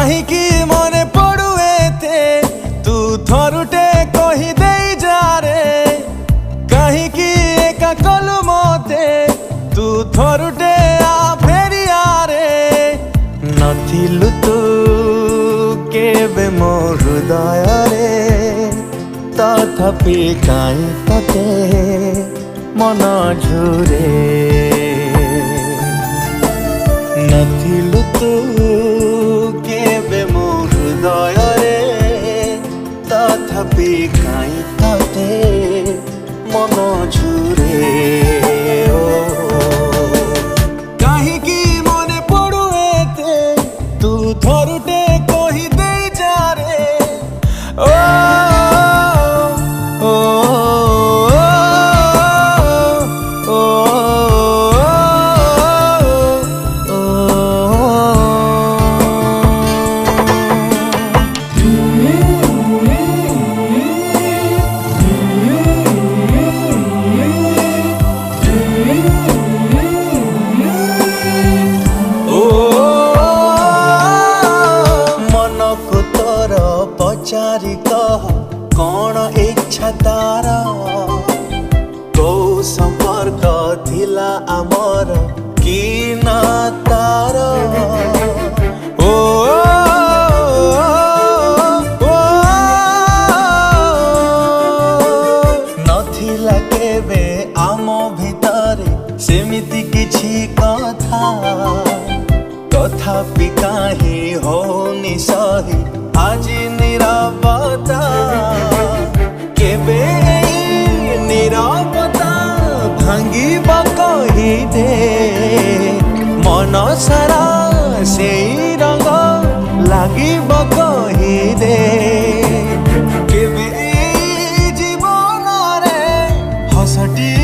कहीं मने पड़ुए थे तू थरुटे कही दे जा रे कहीं एका कलु मते तू थरुटे आ फेरिया रे नथिलु तू केबे मो हृदय रे तथापि काई तते मन झुरे नथिलु तू केबे मो हृदय रे तथापि काई तते मन झुरे कहीं मने पड़ुए थे तू थरुटे कही दे जा रे ओ पचारि कह कौन इच्छा तार कौ संपर्क थिला आमर कि ना तार ओ नथिला केबे आम भितरे सेमिति किछि कथा तथापि काहे होनी सही आज नीरवता केबे नीरवता भांगिब कही दे मन सारा से रंग लागिब कही दे केबे जीवन रे हसटी